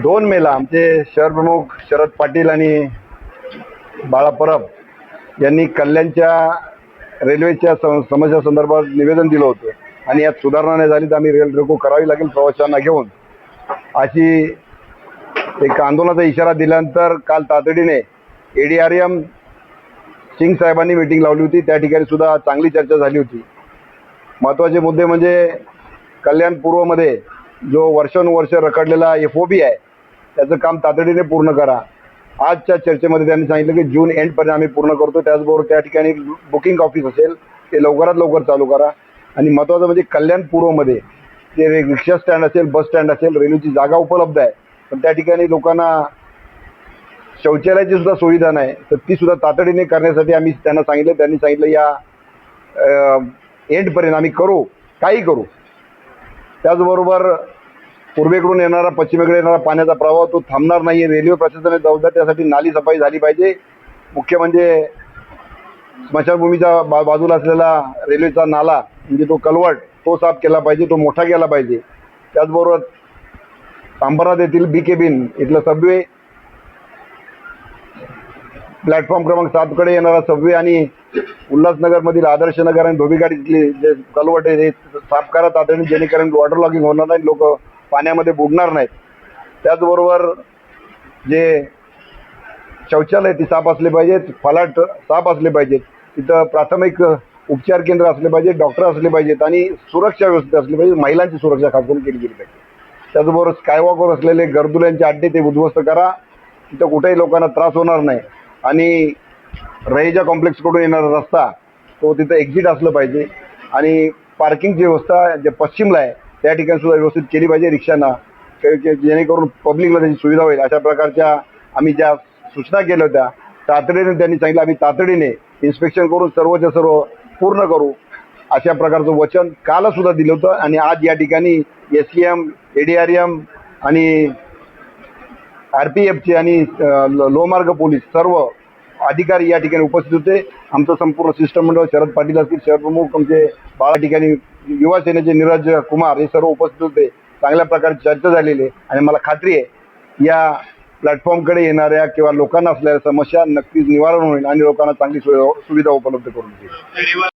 2 मेला आमचे शहर प्रमुख शरद पाटील आणि बाळा परब यांनी कल्याणच्या रेल्वेच्या समस्या संदर्भात निवेदन दिलं होतं आणि यात सुधारणा नाही झाली तर आम्ही रेल रोको करावी लागेल प्रवाशांना घेऊन अशी एक आंदोलनाचा इशारा दिल्यानंतर काल तातडीने ADRM सिंग साहेबांनी मीटिंग लावली होती। त्या ठिकाणी सुद्धा चांगली चर्चा झाली होती। महत्त्वाचे मुद्दे म्हणजे कल्याण पूर्वमध्ये जो वर्षानुवर्ष रखडलेला FOB आहे त्याचं काम तातडीने पूर्ण करा। आजच्या चर्चेमध्ये त्यांनी सांगितलं की जून एंडपर्यंत आम्ही पूर्ण करतो। त्याचबरोबर त्या ठिकाणी बुकिंग ऑफिस असेल ते लवकरात लवकर चालू करा आणि महत्त्वाचं म्हणजे कल्याण पूर्वमध्ये ते रिक्षा स्टँड असेल, बस स्टँड असेल, रेल्वेची जागा उपलब्ध आहे पण त्या ठिकाणी लोकांना शौचालयाची सुद्धा सुविधा नाही तर ती सुद्धा तातडीने करण्यासाठी आम्ही त्यांना सांगितलं। त्यांनी सांगितलं या एंडपर्यंत आम्ही करू, काही करू। त्याचबरोबर पूर्वेकडून येणारा पश्चिमेकडे येणारा पाण्याचा प्रवाह तो थांबणार नाही। रेल्वे प्रशासनाने जबाबदार त्यासाठी नाली सफाई झाली पाहिजे। मुख्य म्हणजे स्मशानभूमीच्या बाजूला असलेला रेल्वेचा नाला म्हणजे तो कलवट तो साफ केला पाहिजे, तो मोठा केला पाहिजे। त्याचबरोबर अंबरनाथ येथील बी केबिन इथलं सबवे प्लॅटफॉर्म क्रमांक 7 कडे येणारा सबवे आणि उल्हासनगरमधील आदर्श नगर आणि धोबीघाट इथली जे कलवट आहे ते साफ करा तातडीने, जेणेकरून वॉटर लॉगिंग होणार नाही, लोक पाण्यामध्ये बुडणार नाहीत। त्याचबरोबर जे शौचालय ती साफ असले पाहिजेत, फलाट साफ असले पाहिजेत, तिथं प्राथमिक उपचार केंद्र असले पाहिजे, डॉक्टर असले पाहिजेत आणि सुरक्षा व्यवस्था असली पाहिजे। महिलांची सुरक्षा खास करून केली गेली पाहिजे। त्याचबरोबर स्कायवॉकवर असलेले गर्दुल्यांचे अड्डे ते उद्ध्वस्त करा, तिथं कुठेही लोकांना त्रास होणार नाही आणि रहिजा कॉम्प्लेक्सकडून येणारा रस्ता तो तिथं एक्झिट असलं पाहिजे आणि पार्किंगची व्यवस्था जे पश्चिमला आहे त्या ठिकाणी सुद्धा व्यवस्थित केली पाहिजे रिक्षांना, जेणेकरून पब्लिकला त्याची सुविधा होईल। अशा प्रकारच्या आम्ही ज्या सूचना केल्या होत्या तातडीने त्यांनी सांगितलं आम्ही तातडीने इन्स्पेक्शन करून सर्वच्या सर्व पूर्ण करू अशा प्रकारचं वचन काल सुद्धा दिलं होतं आणि आज या ठिकाणी SCM, ADRM आणि RPFचे आणि लोहमार्ग पोलीस सर्व अधिकारी या ठिकाणी उपस्थित होते। आमचं संपूर्ण शिष्टमंडळ शरद पाटील असतील, शहर प्रमुख आमचे बाळा ठिकाणी युवा सेनेचे नीरज कुमार हे सर्व उपस्थित होते। चांगल्या प्रकारची चर्चा झालेली आहे आणि मला खात्री आहे या प्लॅटफॉर्मकडे येणाऱ्या किंवा लोकांना असलेल्या समस्या नक्कीच निवारण होईल आणि लोकांना चांगली सुविधा उपलब्ध करून देईल।